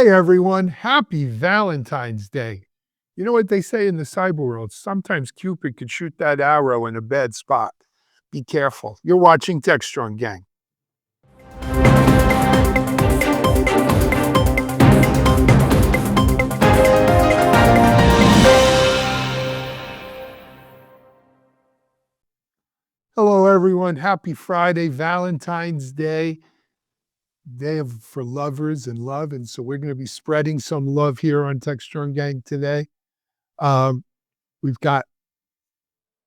Hey everyone, happy Valentine's Day. You know what they say in the cyber world? Sometimes Cupid could shoot that arrow in a bad spot. Be careful. You're watching Techstrong Gang. Hello everyone, happy Friday, Valentine's Day. For lovers and love, and so we're going to be spreading some love here on Techstrong Gang today. We've got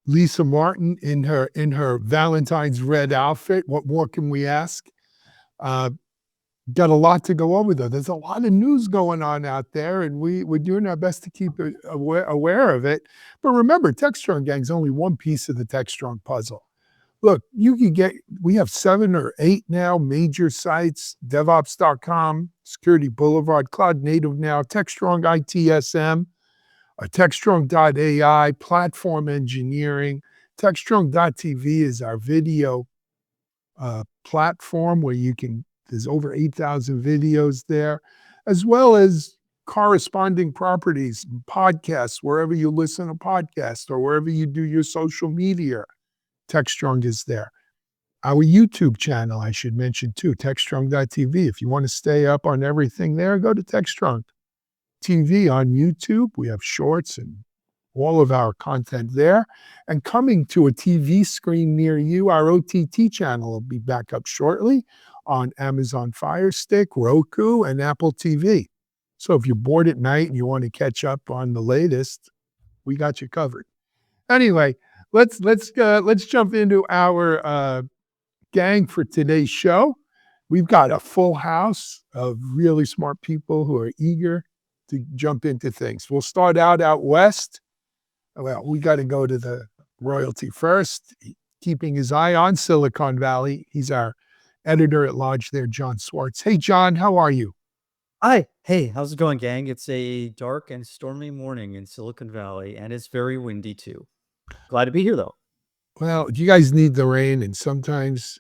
Lisa Martin in her Valentine's red outfit. What more can we ask? Got a lot to go over though. There's a lot of news going on out there, and we're doing our best to keep aware of it. But remember, Techstrong Gang's only one piece of the Techstrong puzzle. Look, we have 7 or 8 now major sites: DevOps.com, Security Boulevard, Cloud Native Now, Techstrong ITSM, Techstrong.ai, Platform Engineering. Techstrong.tv is our video platform where there's over 8,000 videos there, as well as corresponding properties, podcasts, wherever you listen to podcasts or wherever you do your social media. Techstrong is there. Our YouTube channel, I should mention too, Techstrong.tv. If you want to stay up on everything there, go to Techstrong TV on YouTube. We have shorts and all of our content there. And coming to a TV screen near you, our OTT channel will be back up shortly on Amazon Fire Stick, Roku, and Apple TV. So if you're bored at night and you want to catch up on the latest, we got you covered. Anyway, let's jump into our gang for today's show. We've got a full house of really smart people who are eager to jump into things. We'll start out west. Well, we got to go to the royalty first. Keeping his eye on Silicon Valley, he's our editor-at-large there, John Swartz. Hey, John, how are you? Hi. Hey, how's it going, gang? It's a dark and stormy morning in Silicon Valley, and it's very windy too. Glad to be here, though. Well, you guys need the rain, and sometimes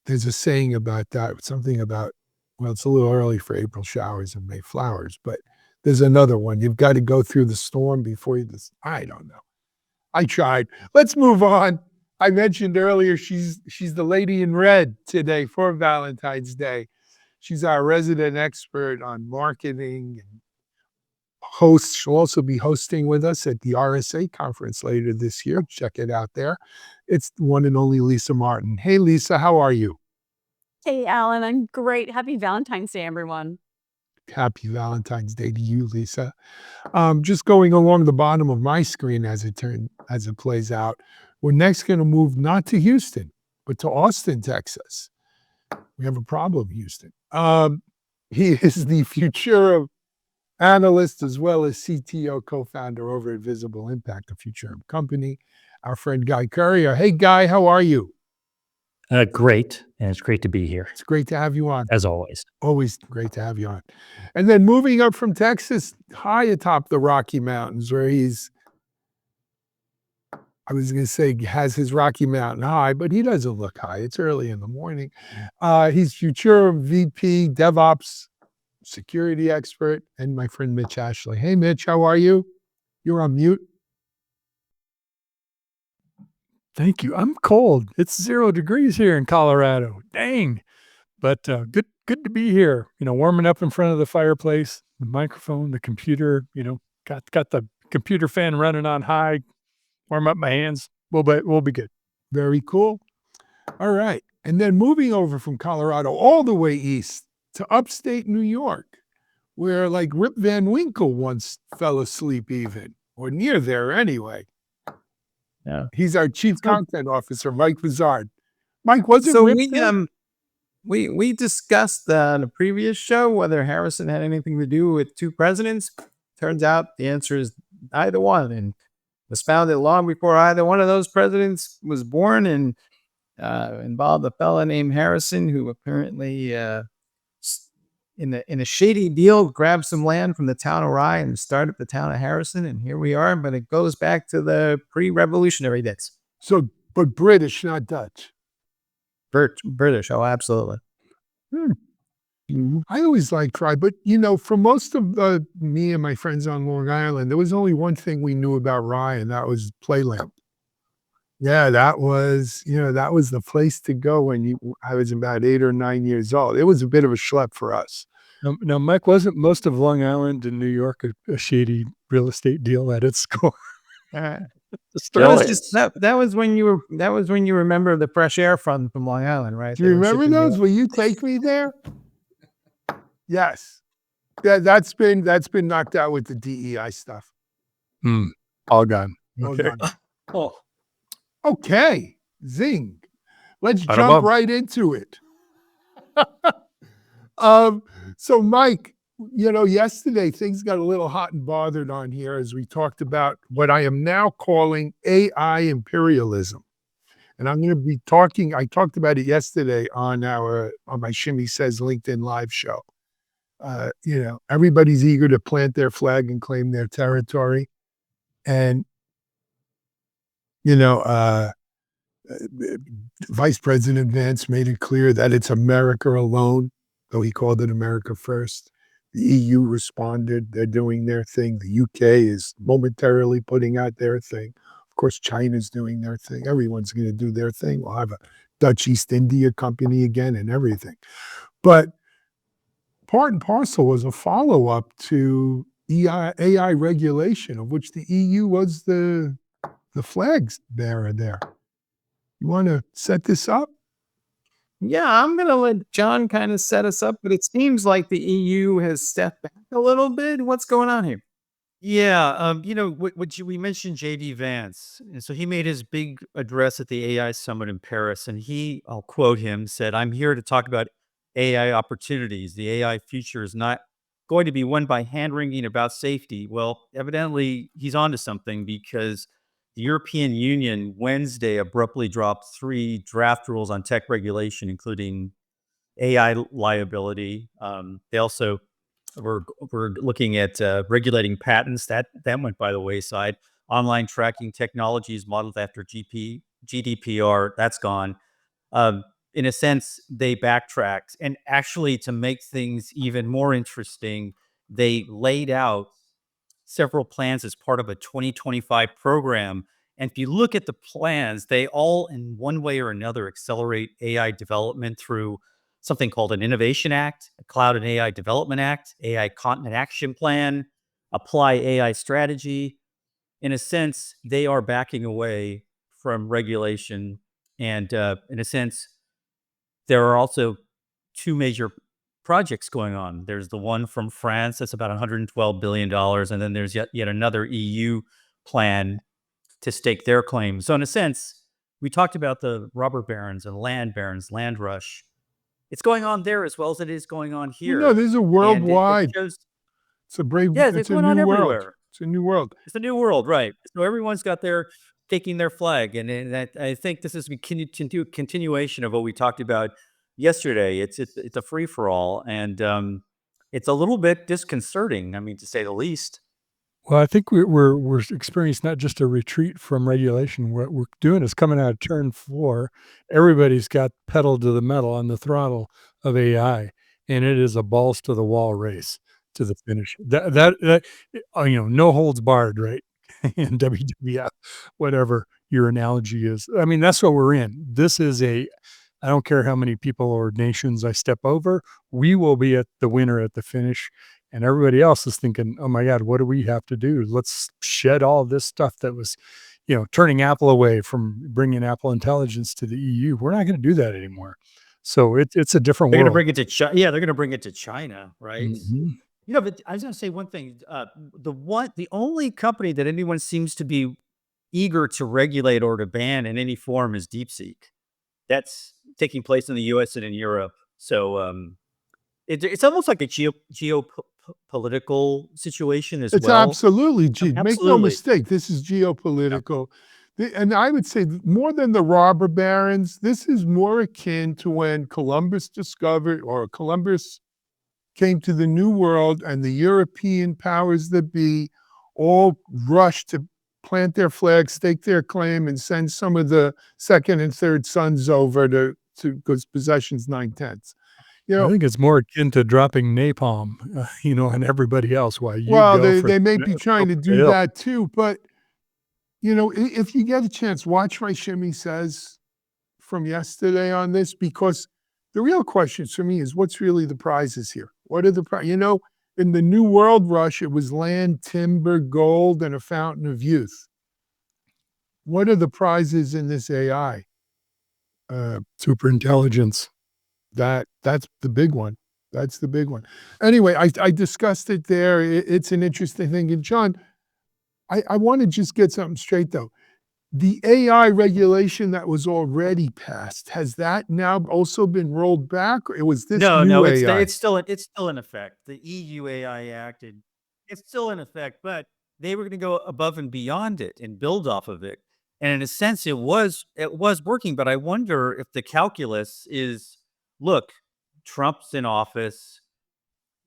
there's a saying about that, something about, well, it's a little early for April showers and May flowers, but there's another one. You've got to go through the storm before I don't know. I tried. Let's move on. I mentioned earlier she's the lady in red today for Valentine's Day. She's our resident expert on marketing and host. She'll also be hosting with us at the RSA conference later this year. Check it out there. It's the one and only Lisa Martin. Hey, Lisa, how are you? Hey, Alan, I'm great. Happy Valentine's Day, everyone. Happy Valentine's Day to you, Lisa. Just going along the bottom of my screen as it plays out, we're next going to move not to Houston, but to Austin, Texas. We have a problem, Houston. He is the Futurum analyst as well as CTO co-founder over at Visible Impact, a Futurum company. Our friend Guy Currier. Hey, Guy, how are you? Great, and it's great to be here. It's great to have you on. As always. Always great to have you on. And then moving up from Texas, high atop the Rocky Mountains, where has his Rocky Mountain high, but he doesn't look high. It's early in the morning. He's Futurum VP, DevOps, security expert, and my friend Mitch Ashley. Hey, Mitch, how are you? You're on mute. Thank you. I'm cold. It's 0 degrees here in Colorado. Dang. But good to be here. Warming up in front of the fireplace, the microphone, the computer, got the computer fan running on high, warm up my hands. We'll be good. Very cool. All right. And then moving over from Colorado all the way east to upstate New York, where like Rip Van Winkle once fell asleep even, or near there anyway. Yeah. He's our chief content officer, Mike Vizard. Mike, was it so Rip we discussed in a previous show whether Harrison had anything to do with 2 presidents. Turns out the answer is either one, and was founded long before either one of those presidents was born, and involved a fella named Harrison who apparently in a shady deal grabbed some land from the town of Rye and started the town of Harrison, and here we are. But it goes back to the pre-revolutionary days. So, but British, not Dutch. British, oh, absolutely. I always liked Rye, but for most of me and my friends on Long Island, there was only one thing we knew about Rye, and that was Playland. Yeah, that was the place to go when I was about 8 or 9 years old. It was a bit of a schlep for us. Now, Mike, wasn't most of Long Island and New York a shady real estate deal at its core? That The was story. just that was when you remember the fresh air fund from Long Island, right? Do They you were remember shipping you those? Will you take me there? Yes. That's been knocked out with the DEI stuff. All gone. All Okay. done. Oh, Okay. Zing. Let's Bada jump bum. right into it. So Mike, yesterday things got a little hot and bothered on here as we talked about what I am now calling AI imperialism. And I'm going to be I talked about it yesterday on my Shimmy Says LinkedIn live show. Everybody's eager to plant their flag and claim their territory. And, Vice President Vance made it clear that it's America alone, though he called it America first. The EU responded. They're doing their thing. The UK is momentarily putting out their thing. Of course, China's doing their thing. Everyone's going to do their thing. We'll have a Dutch East India Company again and everything. But part and parcel was a follow-up to AI regulation, of which the EU was the flags bearer there. You want to set this up? Yeah, I'm going to let John kind of set us up, but it seems like the EU has stepped back a little bit. What's going on here? yeah. We mentioned JD Vance, and so he made his big address at the AI summit in Paris, and I'll quote him, said, "I'm here to talk about AI opportunities. The AI future is not going to be won by hand-wringing about safety." Well, evidently he's onto something, because the European Union Wednesday abruptly dropped 3 draft rules on tech regulation, including AI liability. They also were looking at regulating patents. That went by the wayside. Online tracking technologies modeled after GDPR, that's gone. In a sense, they backtracked. And actually, to make things even more interesting, they laid out several plans as part of a 2025 program. And if you look at the plans, they all, in one way or another, accelerate AI development through something called an Innovation Act, a Cloud and AI Development Act, AI Continent Action Plan, Apply AI Strategy. In a sense, they are backing away from regulation. And in a sense, there are also 2 major projects going on. There's the one from France that's about $112 billion. And then there's yet another EU plan to stake their claim. So in a sense, we talked about the robber barons and land barons, land rush. It's going on there as well as it is going on here. This is a And it worldwide. shows, It's a brave. yeah, It's it's a going on new world. everywhere. It's a new world. It's a new world, right? So everyone's got taking their flag, and I think this is a continuation of what we talked about yesterday. It's a free for all, and it's a little bit disconcerting. I mean, to say the least. Well, I think we're experiencing not just a retreat from regulation. What we're doing is coming out of turn 4. Everybody's got pedal to the metal on the throttle of AI, and it is a balls to the wall race to the finish. No holds barred, right? In WWF, whatever your analogy is. I mean, that's what we're in. This is I don't care how many people or nations I step over, we will be at the winner at the finish. And everybody else is thinking, oh my God, what do we have to do? Let's shed all this stuff that was, turning Apple away from bringing Apple Intelligence to the EU. We're not going to do that anymore. So it's a different They're going to world. bring it to China. Yeah, they're going to bring it to China, right? Mhm. But I was going to say one thing. The only company that anyone seems to be eager to regulate or to ban in any form is DeepSeek. That's taking place in the U.S. and in Europe. So it's almost like a geopolitical situation as It's well. absolutely, make no Absolutely. mistake, this is geopolitical. And I would say more than the robber barons, this is more akin to when Columbus came to the New World and the European powers that be all rushed to plant their flag, stake their claim, and send some of the second and third sons over to because possession's 9/10. You I know, think it's more akin to dropping napalm, on everybody else while you well, go they may the be trying to top of the do hill. that too, but if you get a chance, watch my Shimmy Says from yesterday on this, because the real question for me is what's really the prizes here? What are the in the New World Rush, it was land, timber, gold, and a fountain of youth. What are the prizes in this AI? Super intelligence. That's the big one. That's the big one. Anyway, I discussed it there. It's an interesting thing. And John, I want to just get something straight though. The AI regulation that was already passed, has that now also been rolled back? Or was this No, new it's AI? it's still in effect. The EU AI Act, it's still in effect, but they were going to go above and beyond it and build off of it. And in a sense, it was working. But I wonder if the calculus is, look, Trump's in office.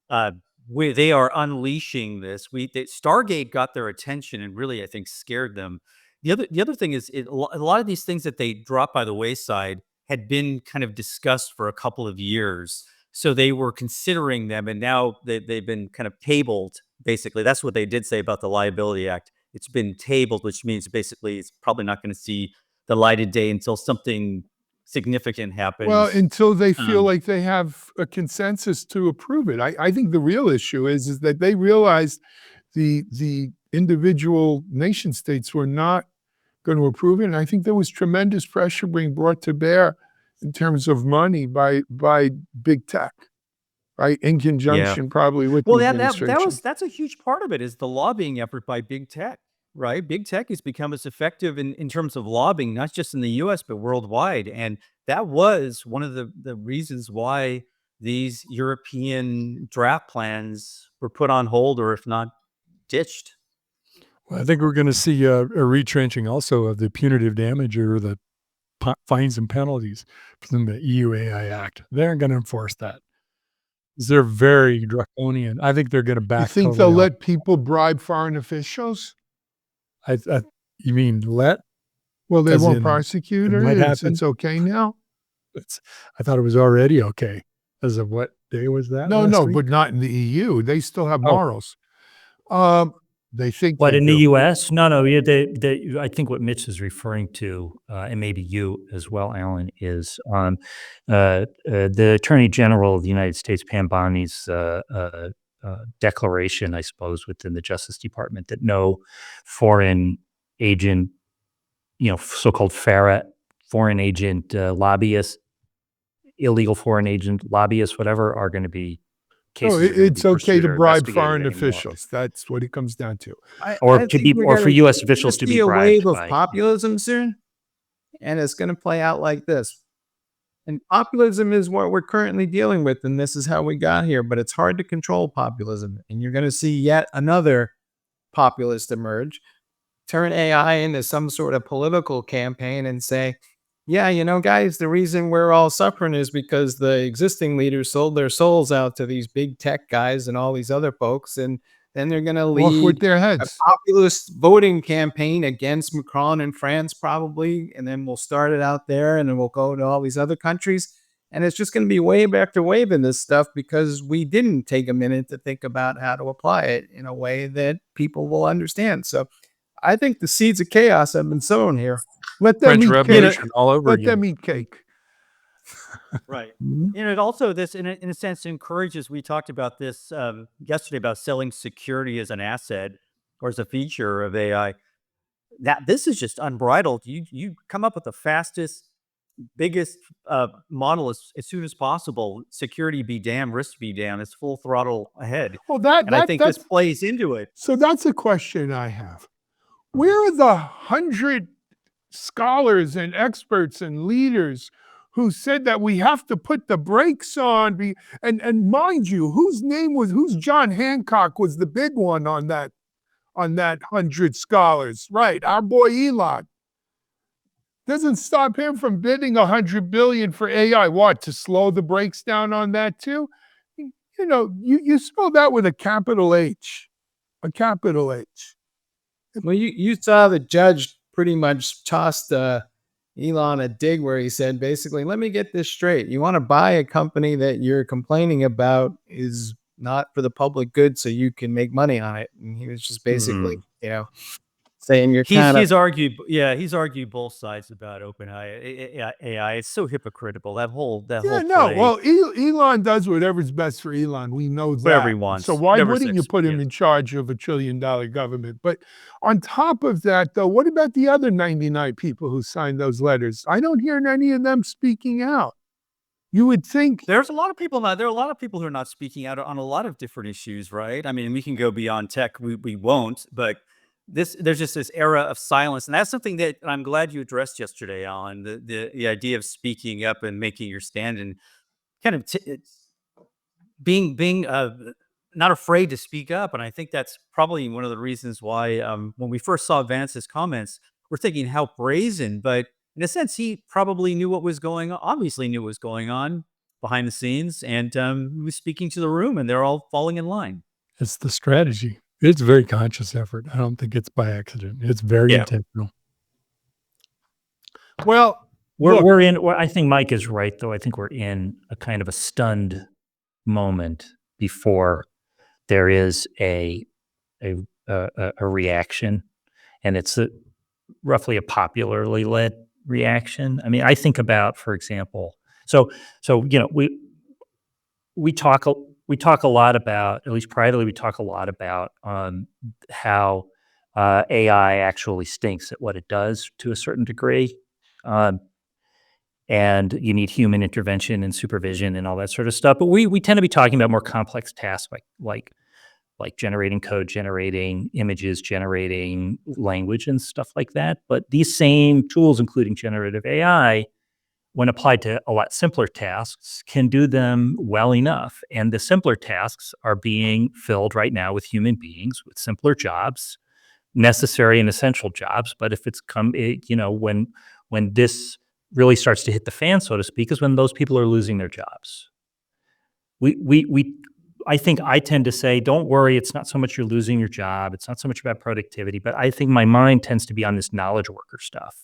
Uh, they are unleashing this. Stargate got their attention and really, I think, scared them. The other thing is, a lot of these things that they dropped by the wayside had been kind of discussed for a couple of years, so they were considering them, and now they've been kind of tabled. Basically, that's what they did say about the Liability Act. It's been tabled, which means basically it's probably not going to see the light of day until something significant Well, happens. until they feel Um, like they have a consensus to approve it. I think the real issue is that they realized the individual nation states were not going to approve it. And I think there was tremendous pressure being brought to bear in terms of money by big tech, right? In yeah. conjunction probably with Well, the administration. that's a huge part of it is the lobbying effort by big tech, right? Big tech has become as effective in terms of lobbying, not just in the US, but worldwide. And that was one of the reasons why these European draft plans were put on hold, or if not ditched. Well, I think we're going to see a retrenching also of the punitive damage or the fines and penalties from the EU AI Act. They're going to enforce that. They're very draconian. I think they're going to You back think they'll totally off. let people bribe foreign officials? You mean let? Well, they As won't in, prosecute it her. might It's happen. okay now. I thought it was already okay. As of what day was that No, last no, week? but not in the EU. They still have Oh, morals. They think What they in the do. U.S.? No. Yeah, I think what Mitch is referring to, and maybe you as well, Alan, is the Attorney General of the United States, Pam Bondi,'s declaration, I suppose, within the Justice Department that no foreign agent, so-called FARA, foreign agent lobbyists, illegal foreign agent lobbyists, whatever, are going to be No, cases are going to be it's okay pursued to or bribe investigated foreign anymore, officials. That's what it comes down to. or I to think be, or for U.S. we're gonna officials to see be a wave bribed of by. populism soon, and it's going to play out like this. And populism is what we're currently dealing with, and this is how we got here. But it's hard to control populism, and you're going to see yet another populist emerge, turn AI into some sort of political campaign, and say, "Yeah, guys, the reason we're all suffering is because the existing leaders sold their souls out to these big tech guys and all these other folks, and then they're going to Off with lead their a heads. populist voting campaign against Macron in France, probably, and then we'll start it out there, and then we'll go to all these other countries." And it's just going to be wave after wave in this stuff because we didn't take a minute to think about how to apply it in a way that people will understand. So I think the seeds of chaos have been sown here. Let them French eat cake. Revolution all over Let again. them eat cake. Right. Mhm. It also in a sense encourages. We talked about this yesterday about selling security as an asset or as a feature of AI. That this is just unbridled. You come up with the fastest, biggest model as soon as possible. Security be damned, risk be damned. It's full throttle ahead, Well, that and I that think this that's plays into it. so that's a question I have. Where are the 100 scholars and experts and leaders who said that we have to put the brakes on? And mind you, whose John Hancock was the big one on that 100 scholars, right? Our boy Elon doesn't stop him from bidding 100 billion for AI. What, to slow the brakes down on that too? You spell that with a capital H, a capital H. Well, you saw the judge pretty much toss the Elon a dig where he said, basically, let me get this straight. You want to buy a company that you're complaining about is not for the public good so you can make money on it. And he was just basically, saying you're kind of He's argued, yeah, he's argued both sides about AI. It's so hypocritical. That whole Yeah, no. play. Well, Elon does whatever's best for Elon. We know that. Whatever he wants. So why Whatever's wouldn't you put him in charge of $1 trillion government? But on top of that, though, what about the other 99 people who signed those letters? I don't hear any of them speaking out. You would think There's a lot of people now. There are a lot of people who are not speaking out on a lot of different issues, right? I mean, we can go beyond tech. We won't, but there's just this era of silence, and that's something that I'm glad you addressed yesterday, Alan. The idea of speaking up and making your stand and kind of being not afraid to speak up. And I think that's probably one of the reasons why when we first saw Vance's comments, we're thinking how brazen, but in a sense, he probably knew what was going on, obviously knew what was going on behind the scenes, and he was speaking to the room, and they're all falling in line. It's the strategy. It's a very conscious effort. I don't think it's by accident. It's very intentional. well, We're in. Well, I think Mike is right, though. I think we're in a kind of a stunned moment before there is a reaction, and it's roughly a popularly led reaction. I mean, I think about, for example, so we talk a lot about, at least privately, we talk a lot about how AI actually stinks at what it does to a certain degree. And you need human intervention and supervision and all that sort of stuff. But we tend to be talking about more complex tasks like generating code, generating images, generating language and stuff like that. But these same tools, including generative AI, when applied to a lot simpler tasks, can do them well enough. And the simpler tasks are being filled right now with human beings with simpler jobs, necessary and essential jobs. But if it's when this really starts to hit the fan, so to speak, is when those people are losing their jobs. I think I tend to say, don't worry, it's not so much you're losing your job. It's not so much about productivity, but I think my mind tends to be on this knowledge worker stuff.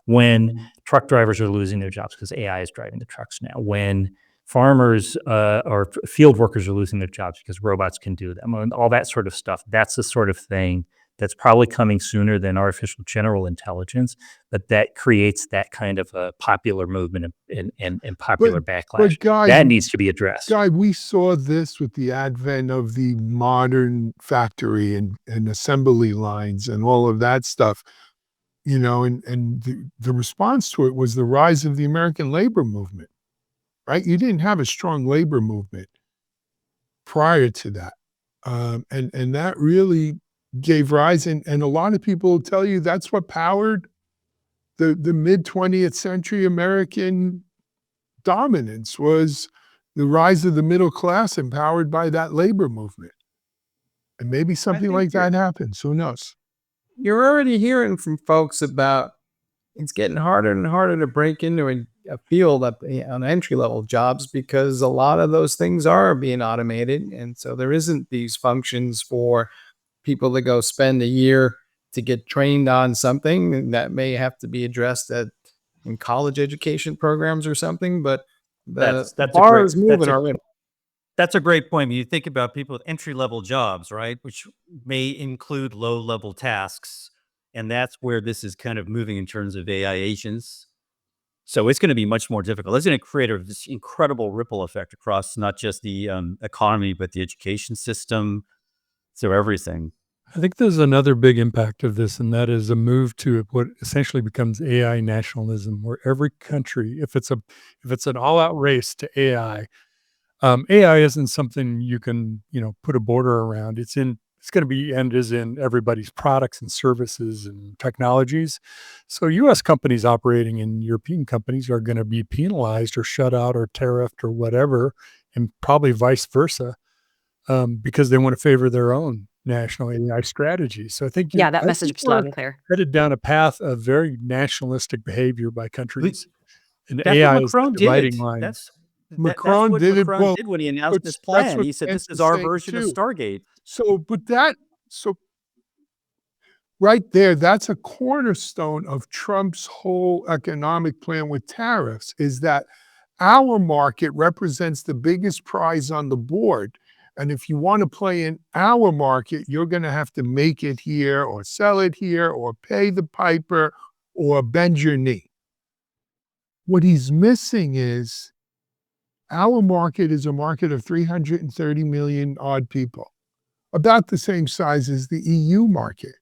When truck drivers are losing their jobs because AI is driving the trucks now, when farmers or field workers are losing their jobs because robots can do them, and all that sort of stuff, that's the sort of thing that's probably coming sooner than artificial general intelligence, but that creates that kind of a popular movement and popular backlash. But Guy, that needs to be addressed. Guy, we saw this with the advent of the modern factory and assembly lines and all of that stuff, and the response to it was the rise of the American labor movement, right? You didn't have a strong labor movement prior to that. And that really gave rise, and a lot of people will tell you that's what powered the mid-20th century American dominance, was the rise of the middle class empowered by that labor movement. And maybe something like that happens. Who knows? You're already hearing from folks about it's getting harder and harder to break into a field on entry-level jobs because a lot of those things are being automated. And so there isn't these functions for people to go spend a year to get trained on something that may have to be addressed in college education programs or something. But the bar is moving already. That's a great point. When you think about people with entry-level jobs, right, which may include low-level tasks, and that's where this is kind of moving in terms of AI agents. So it's going to be much more difficult. It's going to create this incredible ripple effect across not just the economy, but the education system, so everything. I think there's another big impact of this, and that is a move to what essentially becomes AI nationalism, where every country, if it's an all-out race to AI, AI isn't something you can, put a border around. It's going to be and is in everybody's products and services and technologies. So U.S. companies operating in European companies are going to be penalized or shut out or tariffed or whatever, and probably vice versa, because they want to favor their own national AI strategy. So I think that message was loud and clear. Headed down a path of very nationalistic behavior by countries, and That's AI what is the Macron dividing did. line. That's Macron what did it. Macron did when he announced his plan. He said, "This is our version of Stargate." So Right there, that's a cornerstone of Trump's whole economic plan with tariffs, is that our market represents the biggest prize on the board. And if you want to play in our market, you're going to have to make it here or sell it here or pay the piper or bend your knee. What he's missing is our market is a market of 330 million odd people, about the same size as the EU market.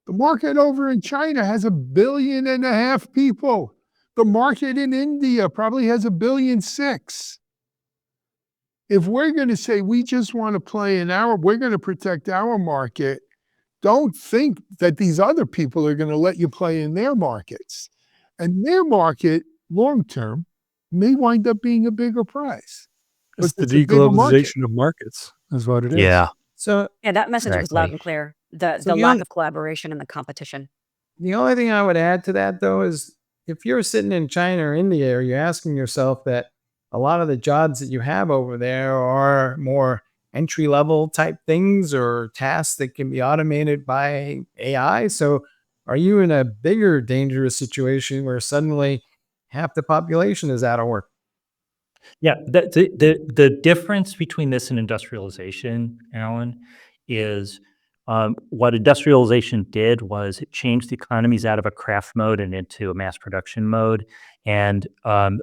The market over in China has 1.5 billion people. The market in India probably has 1.6 billion. If we're going to say we just want to play in we're going to protect our market, don't think that these other people are going to let you play in their markets. And their market, long term, may wind up being a bigger prize. It's the It's a bigger market. deglobalization of markets is what it is. Yeah. So Yeah, that message was loud Exactly. and clear. The So the lack only- of collaboration and the competition. the only thing I would add to that, though, is if you're sitting in China or India, or you're asking yourself that a lot of the jobs that you have over there are more entry level type things or tasks that can be automated by AI. So are you in a bigger dangerous situation where suddenly half the population is out of work? Yeah, the difference between this and industrialization, Alan, is what industrialization did was it changed the economies out of a craft mode and into a mass production mode, and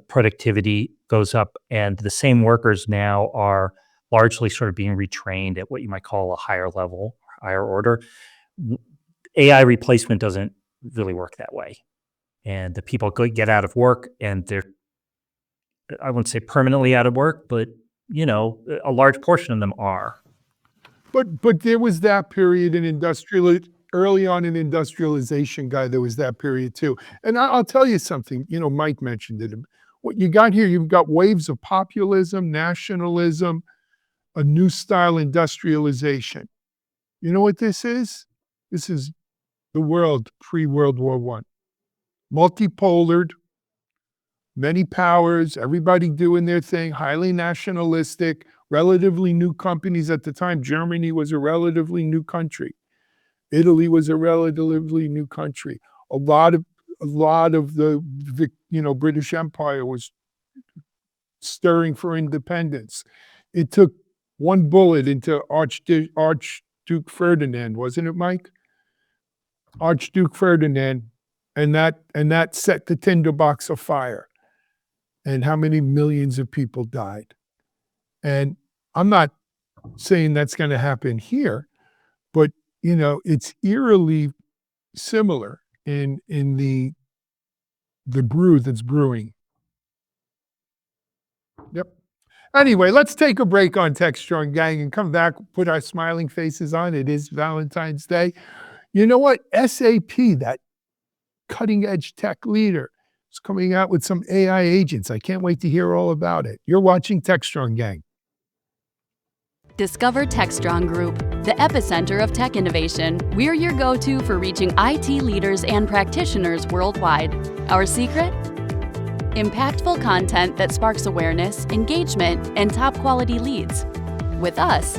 productivity goes up, and the same workers now are largely sort of being retrained at what you might call a higher level, higher order. AI replacement doesn't really work that way, and the people get out of work, and they're, I wouldn't say permanently out of work, but a large portion of them are. But there was that period in early on in industrialization, Guy, there was that period too. And I'll tell you something, Mike mentioned it. What you got here, you've got waves of populism, nationalism, a new style industrialization. You know what this is? This is the world pre-World War I. Multipolared, many powers, everybody doing their thing, highly nationalistic, relatively new companies at the time. Germany was a relatively new country. Italy was a relatively new country. A lot of the British Empire was stirring for independence. It took one bullet into Archduke Ferdinand, wasn't it, Mike? Archduke Ferdinand, and that set the tinderbox afire. And how many millions of people died. And I'm not saying that's going to happen here, but it's eerily similar in the brew that's brewing. Yep. Anyway, let's take a break on Techstrong Gang and come back, put our smiling faces on. It is Valentine's Day. You know what? SAP, that cutting edge tech leader, is coming out with some AI agents. I can't wait to hear all about it. You're watching Techstrong Gang. Discover Techstrong Group, the epicenter of tech innovation. We're your go-to for reaching IT leaders and practitioners worldwide. Our secret? Impactful content that sparks awareness, engagement, and top-quality leads. With us,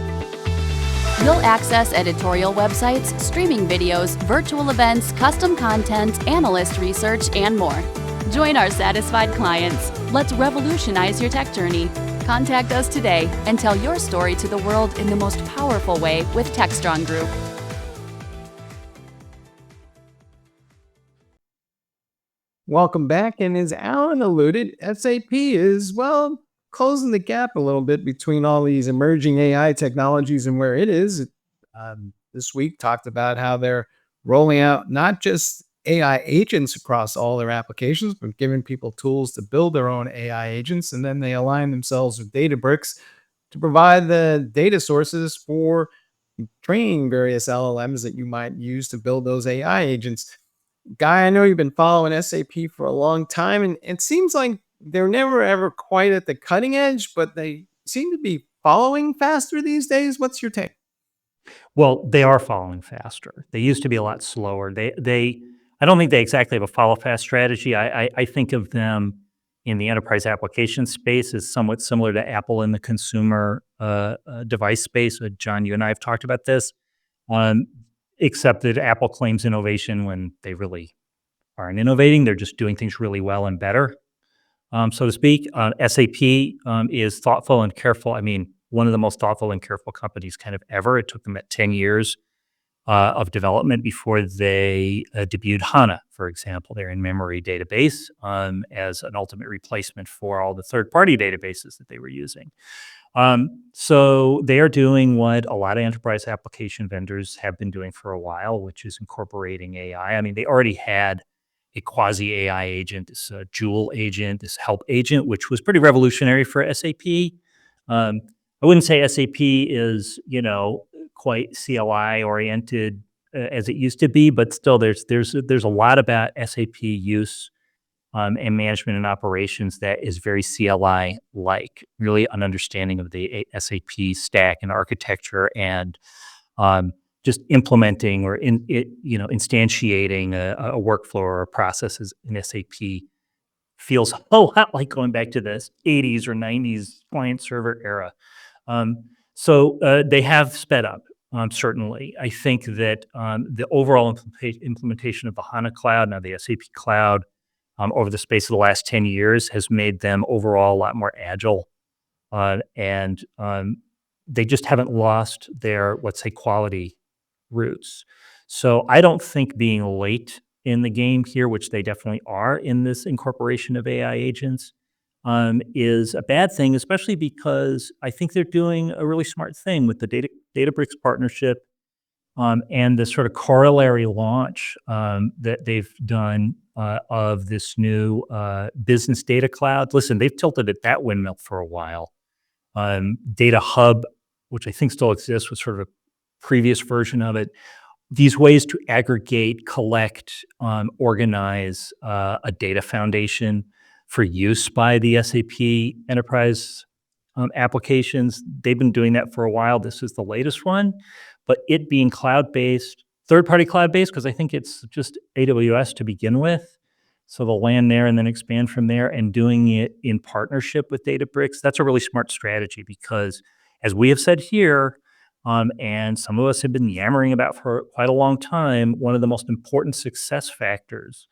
you'll access editorial websites, streaming videos, virtual events, custom content, analyst research, and more. Join our satisfied clients. Let's revolutionize your tech journey. Contact us today and tell your story to the world in the most powerful way with Techstrong Group. Welcome back. And as Alan alluded, SAP is, closing the gap a little bit between all these emerging AI technologies and where it is. This week talked about how they're rolling out not just AI agents across all their applications, but giving people tools to build their own AI agents. And then they align themselves with Databricks to provide the data sources for training various LLMs that you might use to build those AI agents. Guy, I know you've been following SAP for a long time, and it seems like they're never ever quite at the cutting edge, but they seem to be following faster these days. What's your take? Well, they are following faster. They used to be a lot slower. I don't think they exactly have a follow fast strategy. I think of them in the enterprise application space as somewhat similar to Apple in the consumer device space. John, you and I have talked about this. except that Apple claims innovation when they really aren't innovating. They're just doing things really well and better, so to speak. SAP is thoughtful and careful. I mean, one of the most thoughtful and careful companies kind of ever. It took them 10 years of development before they debuted HANA, for example, their in-memory database, as an ultimate replacement for all the third-party databases that they were using. So they are doing what a lot of enterprise application vendors have been doing for a while, which is incorporating AI. I mean, they already had a quasi-AI agent, this Joule agent, this help agent, which was pretty revolutionary for SAP. I wouldn't say SAP is, quite CLI oriented as it used to be, but still there's a lot about SAP use and management and operations that is very CLI like, really an understanding of the SAP stack and architecture, and just implementing or instantiating a workflow or a process in SAP feels a lot like going back to the 80s or 90s client server era. So they have sped up, certainly. I think that the overall implementation of the HANA Cloud, now the SAP Cloud, over the space of the last 10 years has made them overall a lot more agile. And they just haven't lost their, let's say, quality roots. So I don't think being late in the game here, which they definitely are in this incorporation of AI agents, is a bad thing, especially because I think they're doing a really smart thing with the Databricks partnership, and the sort of corollary launch that they've done of this new business data cloud. Listen, they've tilted at that windmill for a while. Data Hub, which I think still exists, was sort of a previous version of it. These ways to aggregate, collect, organize a data foundation for use by the SAP enterprise applications. They've been doing that for a while. This is the latest one, but it being cloud-based, third-party cloud-based, because I think it's just AWS to begin with. So they'll land there and then expand from there, and doing it in partnership with Databricks. That's a really smart strategy because, as we have said here, and some of us have been yammering about for quite a long time, one of the most important success factors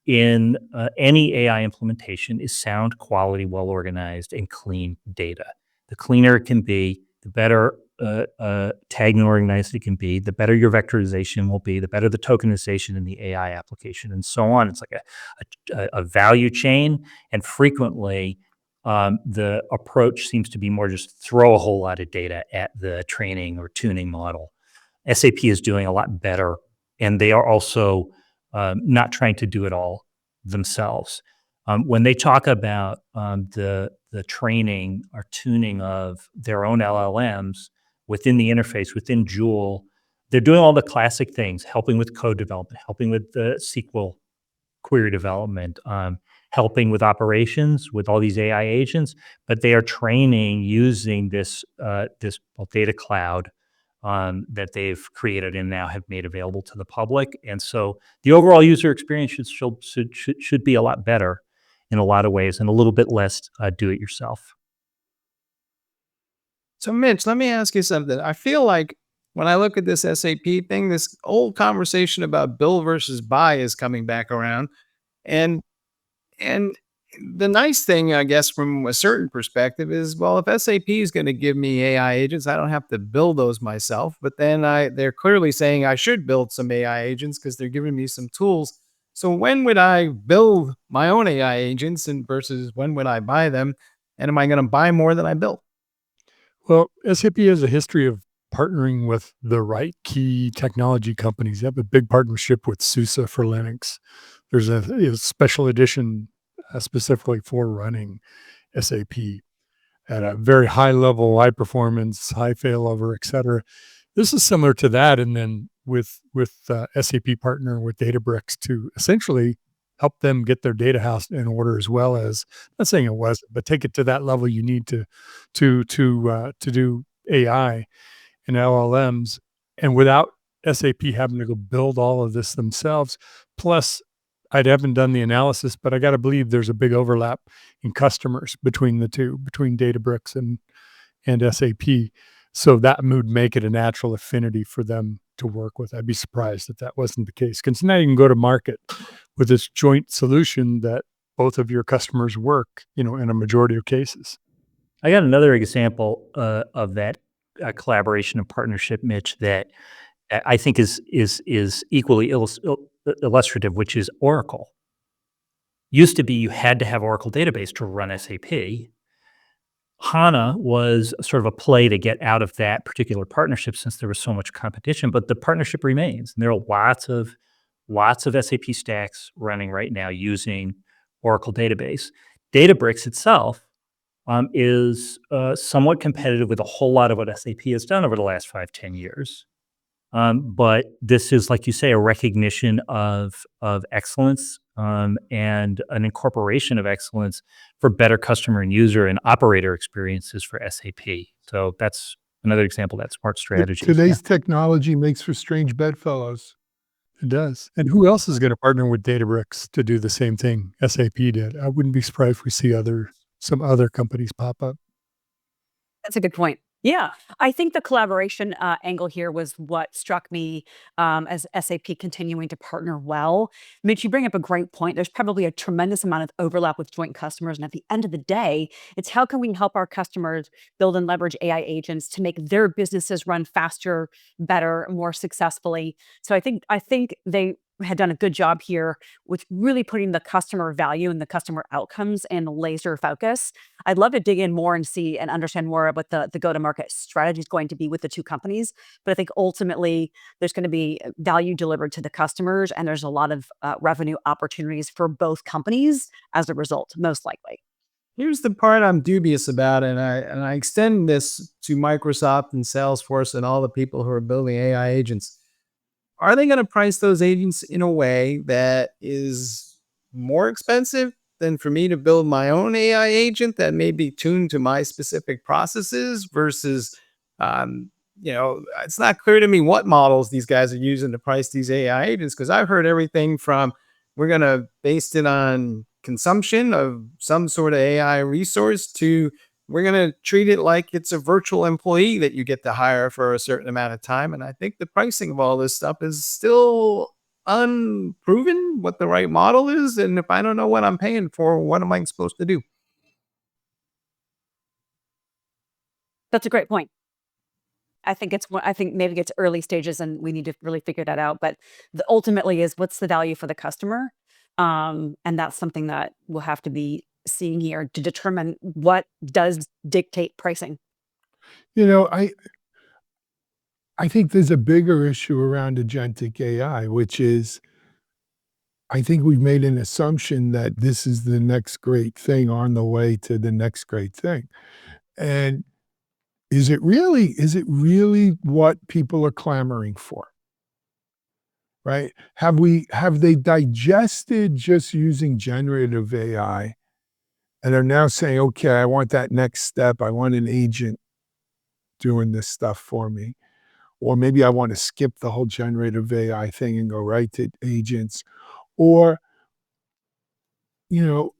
in any AI implementation is sound, quality, well-organized, and clean data. The cleaner it can be, the better tagged and organized it can be, the better your vectorization will be, the better the tokenization in the AI application, and so on. It's like a value chain, and frequently the approach seems to be more just throw a whole lot of data at the training or tuning model. SAP is doing a lot better, and they are also not trying to do it all themselves. When they talk about the training or tuning of their own LLMs within the interface, within Joule, they're doing all the classic things, helping with code development, helping with the SQL query development, helping with operations with all these AI agents, but they are training using this data cloud that they've created and now have made available to the public. And so the overall user experience should be a lot better in a lot of ways, and a little bit less do-it-yourself. So, Mitch, let me ask you something. I feel like when I look at this SAP thing, this old conversation about build versus buy is coming back around. And the nice thing, I guess, from a certain perspective is, well, if SAP is going to give me AI agents, I don't have to build those myself. But then they're clearly saying I should build some AI agents because they're giving me some tools. So when would I build my own AI agents versus when would I buy them? And am I going to buy more than I build? Well, SAP has a history of partnering with the right key technology companies. They have a big partnership with SUSE for Linux. There's a special edition specifically for running SAP at a very high level, high performance, high failover, et cetera. This is similar to that. And then with SAP partner with Databricks to essentially help them get their data house in order, as well as, not saying it wasn't, but take it to that level you need to do AI and LLMs, and without SAP having to go build all of this themselves. Plus, I haven't done the analysis, but I got to believe there's a big overlap in customers between the two, between Databricks and SAP. And I think So that would make it a natural affinity for them to work with. I'd be surprised if that wasn't the case. Because now you can go to market with this joint solution that both of your customers work, in a majority of cases. I got another example of that collaboration and partnership, Mitch, that I think is equally illustrative, which is Oracle. Used to be you had to have Oracle database to run SAP. HANA was sort of a play to get out of that particular partnership since there was so much competition, but the partnership remains. And there are lots of SAP stacks running right now using Oracle database. Databricks itself is somewhat competitive with a whole lot of what SAP has done over the last 5-10 years. But this is, like you say, a recognition of excellence and an incorporation of excellence for better customer and user and operator experiences for SAP. So that's another example of that smart strategy. Today's technology makes for strange bedfellows. It does. And who else is going to partner with Databricks to do the same thing SAP did? I wouldn't be surprised if we see some other companies pop up. That's a good point. Yeah, I think the collaboration angle here was what struck me as SAP continuing to partner well. Mitch, you bring up a great point. There's probably a tremendous amount of overlap with joint customers. And at the end of the day, it's how can we help our customers build and leverage AI agents to make their businesses run faster, better, more successfully. So I think they had done a good job here with really putting the customer value and the customer outcomes in laser focus. I'd love to dig in more and see and understand more about the go-to-market strategy is going to be with the two companies. But I think ultimately there's going to be value delivered to the customers, and there's a lot of revenue opportunities for both companies as a result, most likely. Here's the part I'm dubious about, and I extend this to Microsoft and Salesforce and all the people who are building AI agents. Are they going to price those agents in a way that is more expensive than for me to build my own AI agent that may be tuned to my specific processes versus, it's not clear to me what models these guys are using to price these AI agents, because I've heard everything from we're going to base it on consumption of some sort of AI resource to we're going to treat it like it's a virtual employee that you get to hire for a certain amount of time. And I think the pricing of all this stuff is still unproven what the right model is. And if I don't know what I'm paying for, what am I supposed to do? That's a great point. I think maybe it's early stages and we need to really figure that out. But ultimately is what's the value for the customer? And that's something that we'll have to be seeing here to determine what does dictate pricing. I think there's a bigger issue around agentic AI, which is I think we've made an assumption that this is the next great thing on the way to the next great thing. And is it really what people are clamoring for? Right? Have they digested just using generative AI and are now saying, okay, I want that next step. I want an agent doing this stuff for me. Or maybe I want to skip the whole generative AI thing and go right to agents. Or, is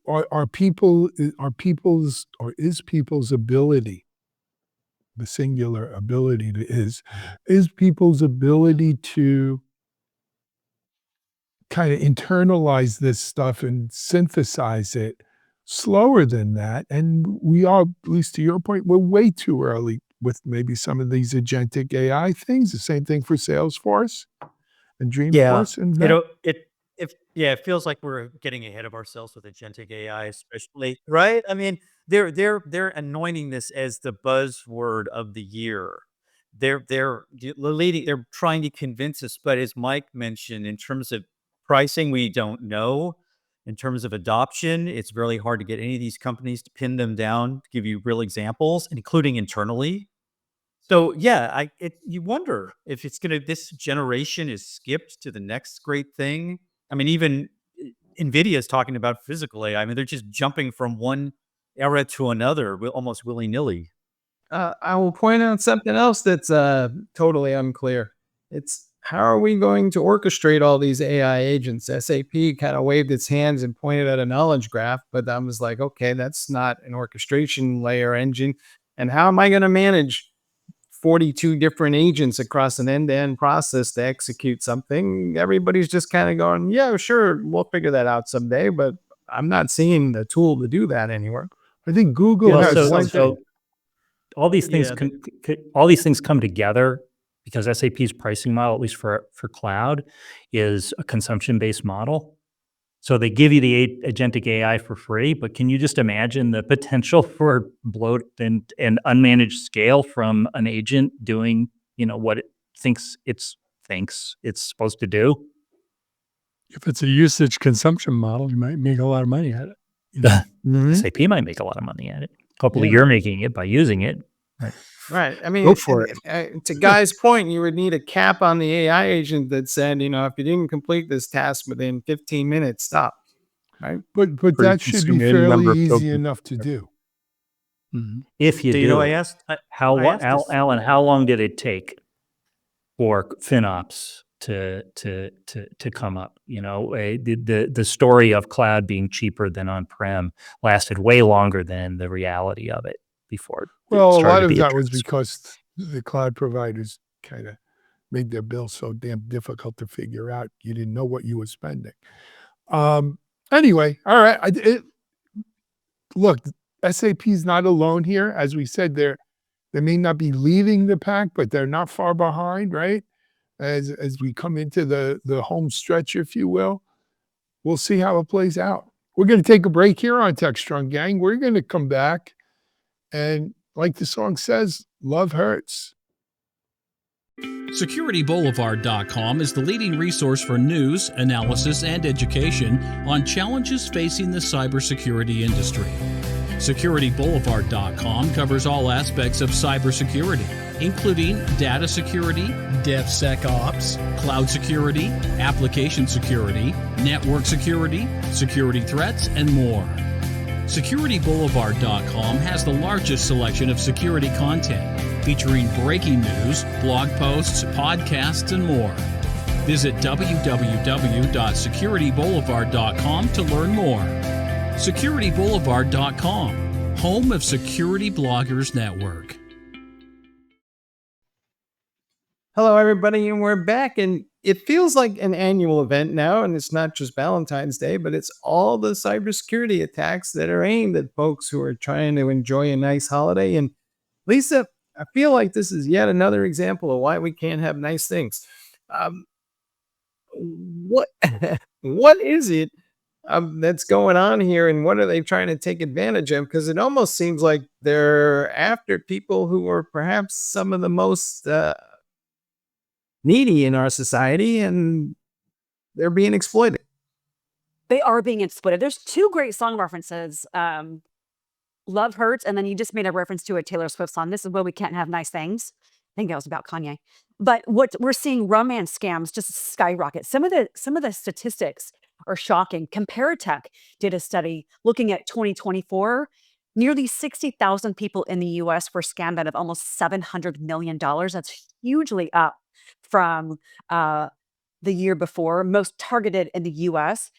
people's ability, the singular ability is people's ability to kind of internalize this stuff and synthesize it slower than that. And we are, at least to your point, we're way too early with maybe some of these agentic AI things. The same thing for Salesforce and Dreamforce. And it feels like we're getting ahead of ourselves with agentic AI, especially, right? I mean, they're anointing this as the buzzword of the year. They're leading. They're trying to convince us, but as Mike mentioned, in terms of pricing, we don't know. In terms of adoption, it's really hard to get any of these companies to pin them down to give you real examples, including internally. So yeah, you wonder if this generation is skipped to the next great thing. I mean, even NVIDIA is talking about physical AI. I mean, they're just jumping from one era to another, almost willy-nilly. I will point out something else that's totally unclear. It's how are we going to orchestrate all these AI agents? SAP kind of waved its hands and pointed at a knowledge graph, but I was like, okay, that's not an orchestration layer engine. And how am I going to manage 42 different agents across an end-to-end process to execute something, everybody's just kind of going, yeah, sure, we'll figure that out someday, but I'm not seeing the tool to do that anywhere. I think Google Well, has so, one so all these things Yeah, all these things come together because SAP's pricing model, at least for cloud, is a consumption-based model. So they give you the agentic AI for free, but can you just imagine the potential for bloat and unmanaged scale from an agent doing, what it thinks it's supposed to do? If it's a usage consumption model, you might make a lot of money at it. SAP might make a lot of money at it. Hopefully Yeah. you're making it by using it. Right. I mean, Go for to Guy's point, you would need a cap on the AI agent that said, if you didn't complete this task within 15 minutes, stop. Right. but Pretty that should be consuming number fairly of easy tokens. enough to do. Mhm. If you do, I it. asked, how I long, asked this- Alan? How long did it take for FinOps to come up? The story of cloud being cheaper than on-prem lasted way longer than the reality of it before. Well, a lot started to of be that was addressed. because the cloud providers kind of made their bills so damn difficult to figure out. You didn't know what you were spending. Anyway, all right. Look, SAP's not alone here. As we said, they may not be leading the pack, but they're not far behind, right? As we come into the home stretch, if you will, we'll see how it plays out. We're going to take a break here on Techstrong Gang. We're going to come back, and like the song says, love hurts. SecurityBoulevard.com is the leading resource for news, analysis, and education on challenges facing the cybersecurity industry. SecurityBoulevard.com covers all aspects of cybersecurity, including data security, DevSecOps, cloud security, application security, network security, security threats, and more. SecurityBoulevard.com has the largest selection of security content, featuring breaking news, blog posts, podcasts, and more. Visit www.securityboulevard.com to learn more. SecurityBoulevard.com, home of Security Bloggers Network. Hello, everybody, and we're back. And it feels like an annual event now, and it's not just Valentine's Day, but it's all the cybersecurity attacks that are aimed at folks who are trying to enjoy a nice holiday. And Lisa, I feel like this is yet another example of why we can't have nice things. What what is it that's going on here, and what are they trying to take advantage of? Because it almost seems like they're after people who are perhaps some of the most needy in our society, and they're being exploited. They are being exploited. There's two great song references. Love Hurts, and then you just made a reference to a Taylor Swift song. This is where we can't have nice things. I think that was about Kanye. But what we're seeing, romance scams just skyrocket. Some of the statistics are shocking. Comparatech did a study looking at 2024. Nearly 60,000 people in the US were scammed out of almost $700 million. That's hugely up from the year before, most targeted in the US.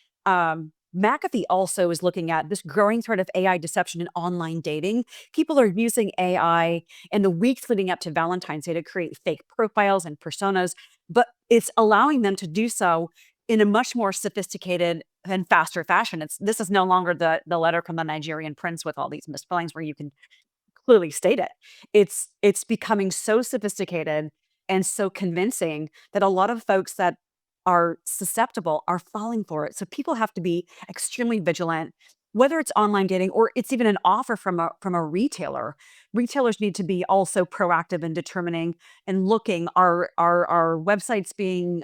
McAfee also is looking at this growing threat of AI deception in online dating. People are using AI in the weeks leading up to Valentine's Day to create fake profiles and personas, but it's allowing them to do so in a much more sophisticated and faster fashion. This is no longer the letter from the Nigerian prince with all these misspellings where you can clearly state it. It's becoming so sophisticated and so convincing that a lot of folks that are susceptible are falling for it. So people have to be extremely vigilant, whether it's online dating or it's even an offer from a retailer. Retailers need to be also proactive in determining and looking, are websites being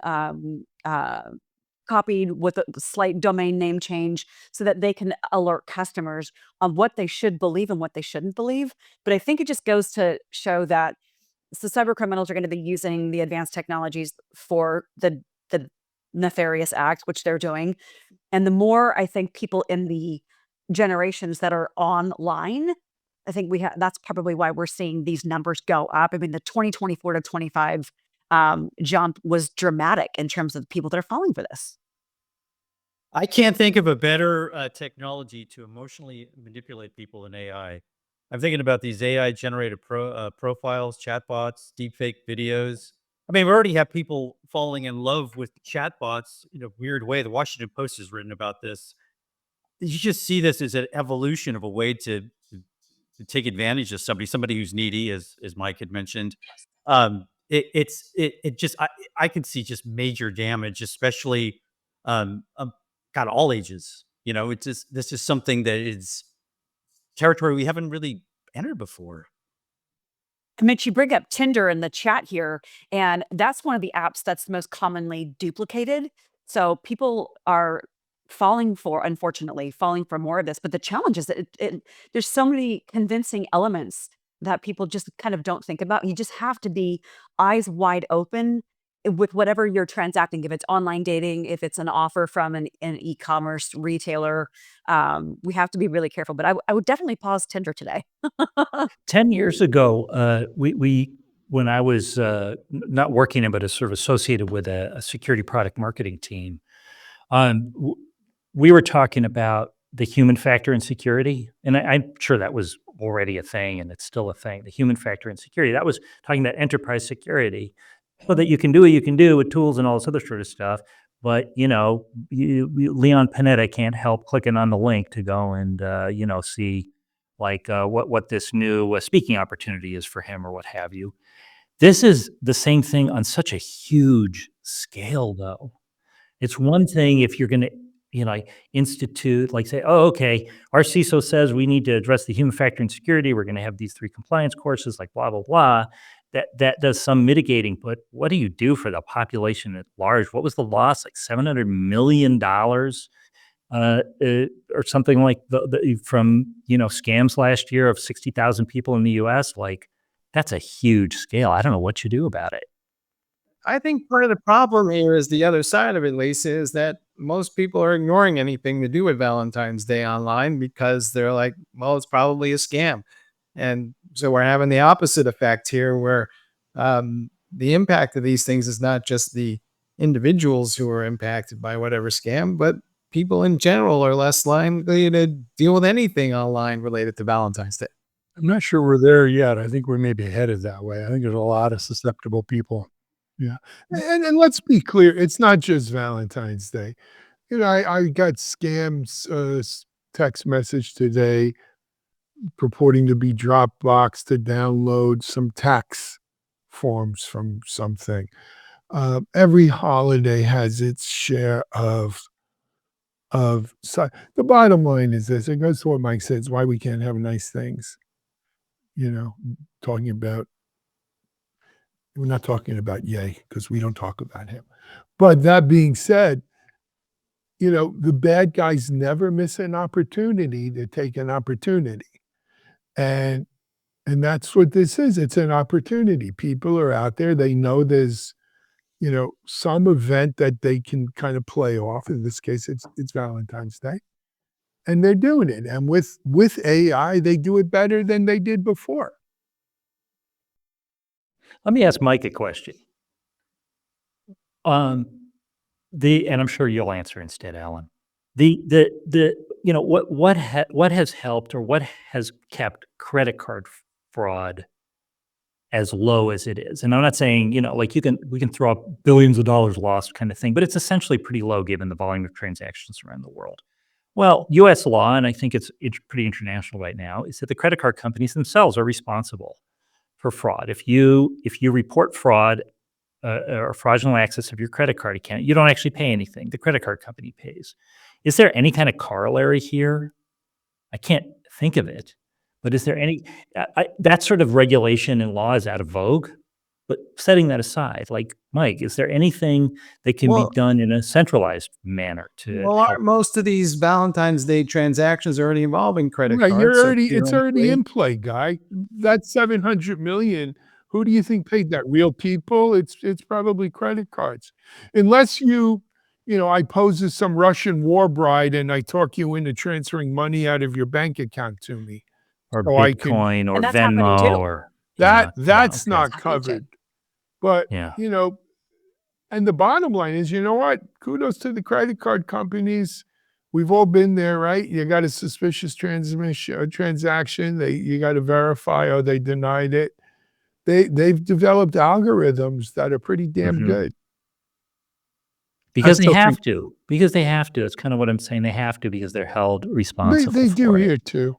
copied with a slight domain name change so that they can alert customers on what they should believe and what they shouldn't believe. But I think it just goes to show that the cyber criminals are going to be using the advanced technologies for the nefarious act, which they're doing. And the more I think people in the generations that are online, I think that's probably why we're seeing these numbers go up. I mean, the 2024 to 25 jump was dramatic in terms of the people that are falling for this. I can't think of a better technology to emotionally manipulate people than AI. I'm thinking about these AI generated profiles, chatbots, deepfake videos. I mean, we already have people falling in love with chatbots in a weird way. The Washington Post has written about this. You just see this as an evolution of a way to take advantage of somebody who's needy, as Mike had mentioned. I can see just major damage, especially kind of all ages. It's just this is something that is territory we haven't really entered before. Mitch, you bring up Tinder in the chat here, and that's one of the apps that's most commonly duplicated. So people are unfortunately, falling for more of this. But the challenge is that there's so many convincing elements that people just kind of don't think about. You just have to be eyes wide open with whatever you're transacting. If it's online dating, if it's an offer from an e-commerce retailer, we have to be really careful. But I would definitely pause Tinder today. 10 years ago, when I was not working in, but as sort of associated with a security product marketing team, we were talking about the human factor in security. And I'm sure that was already a thing, and it's still a thing, the human factor in security. That was talking about enterprise security, so that you can do what you can do with tools and all this other sort of stuff. But, Leon Panetta can't help clicking on the link to go and, see what this new speaking opportunity is for him or what have you. This is the same thing on such a huge scale, though. It's one thing if you're going to, institute, say, oh, okay, our CISO says we need to address the human factor in security. We're going to have these 3 compliance courses, blah, blah, blah. That does some mitigating, but what do you do for the population at large? What was the loss? $700 million or something from scams last year of 60,000 people in the U.S. That's a huge scale. I don't know what you do about it. I think part of the problem here is the other side of it, Lisa, is that most people are ignoring anything to do with Valentine's Day online because they're like, well, it's probably a scam. And so we're having the opposite effect here where the impact of these things is not just the individuals who are impacted by whatever scam, but people in general are less likely to deal with anything online related to Valentine's Day. I'm not sure we're there yet. I think we may be headed that way. I think there's a lot of susceptible people. Yeah. And let's be clear, it's not just Valentine's Day. I got scams, text message today purporting to be Dropbox to download some tax forms from something. Every holiday has its share of the bottom line is this, it goes to what Mike says, why we can't have nice things. Talking about, we're not talking about Ye because we don't talk about him. But that being said, the bad guys never miss an opportunity to take an opportunity. And that's what this is. It's an opportunity. People are out there. They know there's, some event that they can kind of play off. In this case, it's Valentine's Day. And they're doing it. And with AI, they do it better than they did before. Let me ask Mike a question. And I'm sure you'll answer instead, Alan. What has helped or what has kept credit card fraud as low as it is? And I'm not saying, we can throw up billions of dollars lost kind of thing, but it's essentially pretty low given the volume of transactions around the world. Well, U.S. law, and I think it's pretty international right now, is that the credit card companies themselves are responsible for fraud. If you report fraud or fraudulent access of your credit card account, you don't actually pay anything. The credit card company pays. Is there any kind of corollary here? I can't think of it, but is there any? That sort of regulation and law is out of vogue. But setting that aside, Mike, is there anything that can be done in a centralized manner to help? Most of these Valentine's Day transactions are already involving credit cards. It's already in play, Guy. That $700 million, who do you think paid that? Real people? It's probably credit cards. Unless I pose as some Russian war bride and I talk you into transferring money out of your bank account to me. Or Bitcoin or Venmo or... That's not covered. But, yeah. And the bottom line is, you know what? Kudos to the credit card companies. We've all been there, right? You got a suspicious transaction. You got to verify, or they denied it. They've developed algorithms that are pretty damn Mhm. good. Because they still have think- to. Because they have to. It's kind of what I'm saying. They have to because they're held They responsible they do for it. here too.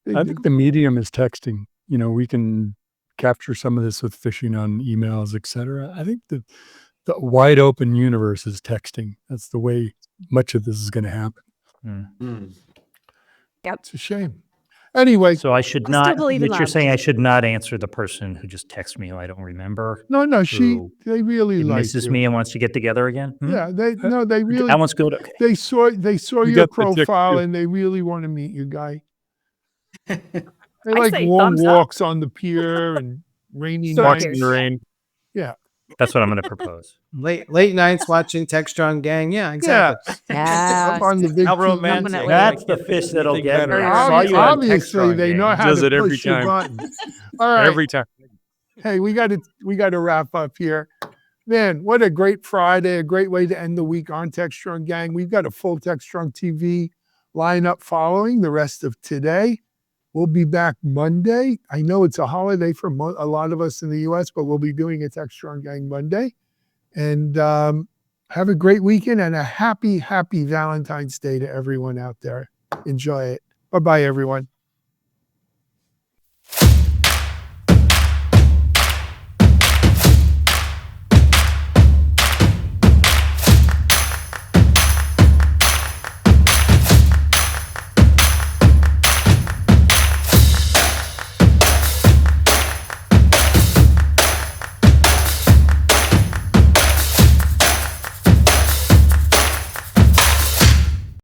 They I do. think the medium is texting. We can capture some of this with phishing on emails, etc. I think the wide open universe is texting. That's the way much of this is going to happen. Mm. It's a shame. Anyway, So I should I still not. believe in You're love. saying I should not answer the person who just texted me who I don't remember. no, who they really like misses you. me and wants to get together again. Yeah, they really. I wants to go to. Okay. They saw We your got the tick, profile too. and they really want to meet you, Guy. They I like say long thumbs up. walks on the pier and rainy So nights. Walking in the rain. Yeah, That's what I'm going to propose. Late nights watching Techstrong Gang. Yeah, exactly. Yeah. up on the big How TV. romantic. That's the fish that'll Anything get me. better. I saw you on Obviously, Techstrong they Gang. know how Does to it every push your time. buttons. All right. Every time. Hey, we got to wrap up here. Man, what a great Friday, a great way to end the week on Techstrong Gang. We've got a full Techstrong TV lineup following the rest of today. We'll be back Monday. I know it's a holiday for a lot of us in the US, but we'll be doing a Techstrong Gang Monday. And have a great weekend and a happy, happy Valentine's Day to everyone out there. Enjoy it. Bye-bye, everyone.